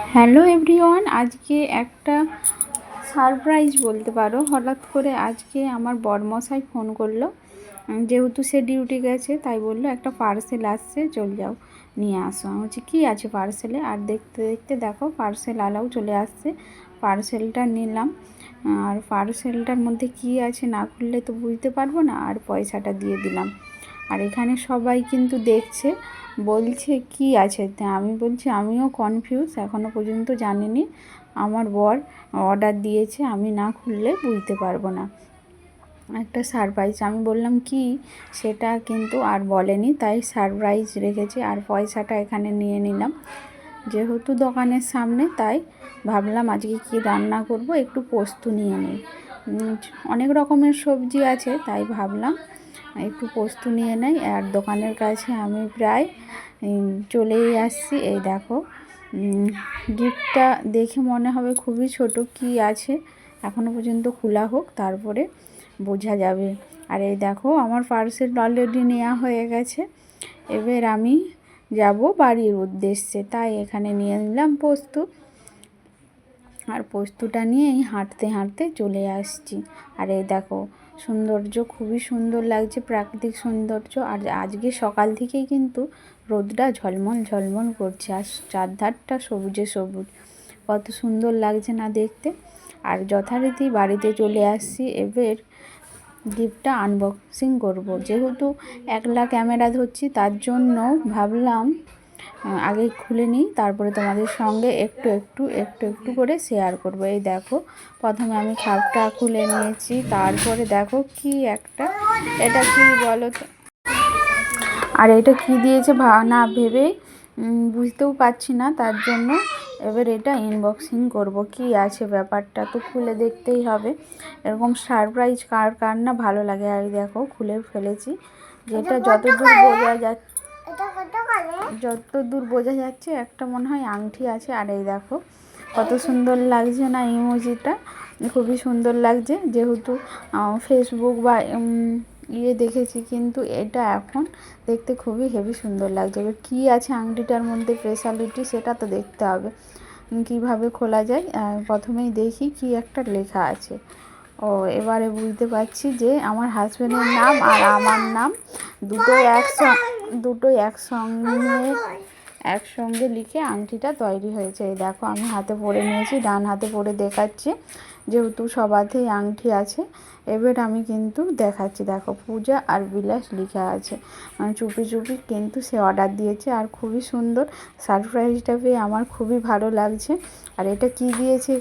Hello everyone, আজকে একটা surprise বলতে পারো। হঠাৎ করে আজকে আমার বরমশাই ফোন করলো, যেহেতু সে ডিউটি গেছে তাই বললো একটা পার্সেল আসছে, চল যাও নিয়ে আসো। আমি বলছি কী আছে পার্সেলে, আর দেখতে দেখতে দেখো পার্সেল আলাও চলে আসছে। পার্সেলটা নিলাম, আর পার্সেলটার মধ্যে কী আছে না খুললে তো বুঝতে পারবো না, আর পয়সাটা দিয়ে দিলাম। আর এখানে সবাই কিন্তু দেখছে, বলছে কি আছে, তা আমি বলছি আমিও কনফিউজ, এখনও পর্যন্ত জানিনি। আমার বর অর্ডার দিয়েছে, আমি না খুললে বুঝতে পারবো না। একটা সারপ্রাইজ, আমি বললাম কি সেটা কিন্তু আর বলেনি, তাই সারপ্রাইজ রেখেছি। আর পয়সাটা এখানে নিয়ে নিলাম, যেহেতু দোকানের সামনে তাই ভাবলাম আজকে কি রান্না করব, একটু পোস্ত নিয়ে নিই। অনেক রকমের সবজি আছে তাই ভাবলাম একটু পোস্ত নিয়ে নেই। আর দোকানের কাছে আমি প্রায় চলেই আসছি। এই দেখো গিফটটা দেখে মনে হবে খুবই ছোট, কি আছে এখনও পর্যন্ত খোলা হোক তারপরে বোঝা যাবে। আর এই দেখো আমার পার্সেল অলরেডি নেওয়া হয়ে গেছে, এবার আমি যাব বাড়ির উদ্দেশ্যে, তাই এখানে নিয়ে নিলাম পোস্ত। আর পোস্তটা নিয়েই হাঁটতে হাঁটতে চলে আসছি। আর এই দেখো সৌন্দর্য খুবই সুন্দর লাগছে, প্রাকৃতিক সৌন্দর্য। আর আজকে সকাল থেকেই কিন্তু রোদটা ঝলমল ঝলমল করছে, আর চারধারটা সবুজে সবুজ, কত সুন্দর লাগছে না দেখতে। আর যথারীতি বাড়িতে চলে আসছি, এবার গিফটটা আনবক্সিং করব। যেহেতু একলা ক্যামেরা ধরছি তার জন্য ভাবলাম আগে খুলে নিই, তারপরে তোমাদের সঙ্গে একটু একটু একটু একটু করে শেয়ার করব। এই দেখো প্রথমে আমি খাপটা খুলে নিয়েছি, তারপরে দেখো কি একটা, এটা কি বলো তো, আর এটা কি দিয়েছে না ভেবেই বুঝতেও পারছি না, তার জন্য এবার এটা আনবক্সিং করব। কি আছে ব্যাপারটা তো খুলে দেখতেই হবে। এরকম সারপ্রাইজ কার কার না ভালো লাগে। আর দেখো খুলে ফেলেছি, যেটা যতদূর বোঝা যাচ্ছে একটা মনে হয় আংটি আছে। আর এই দেখো কত সুন্দর লাগছে না ইমোজিটা, খুবই সুন্দর লাগছে। যেহেতু ফেসবুক বা দেখেছি, কিন্তু এটা এখন দেখতে খুবই হেভি সুন্দর লাগছে। এবার কী আছে আংটিটার মধ্যে স্পেশালিটি সেটা তো দেখতে হবে, কিভাবে খোলা যায়। প্রথমেই দেখি কি একটা লেখা আছে। ও এবারে বুঝতে পারছি যে আমার হাজব্যান্ডের নাম আর আমার নাম দুটোই একসঙ্গে লিখে আংটিটা তৈরি হয়েছে। এই দেখো আমি হাতে পরে নিয়েছি, ডান হাতে পরে দেখাচ্ছি, যেহেতু সবাতেই আংটি আছে। এবার আমি কিন্তু দেখাচ্ছি, দেখো পূজা আর বিলাস লেখা আছে। চুপি চুপি কিন্তু সে অর্ডার দিয়েছে, আর খুবই সুন্দর। সারপ্রাইজটা পেয়ে আমার খুবই ভালো লাগছে। আর এটা কি দিয়েছে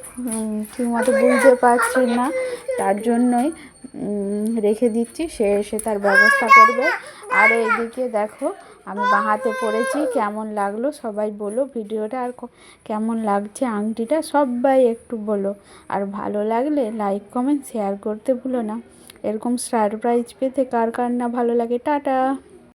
ঠিকমতো বুঝতে পারছি না, তার জন্যই রেখে দিচ্ছি, সে এসে তার ব্যবস্থা করবে। আর এইদিকে দেখো আমি বাঁ হাতে পরেছি, কেমন লাগলো সবাই বলো ভিডিওটা, আর কেমন লাগছে আংটিটা সবাই একটু বলো। আর ভালো লাগলে লাইক কমেন্ট শেয়ার করতে ভুলো না। এরকম সারপ্রাইজ পেতে কার কার না ভালো লাগে। টাটা।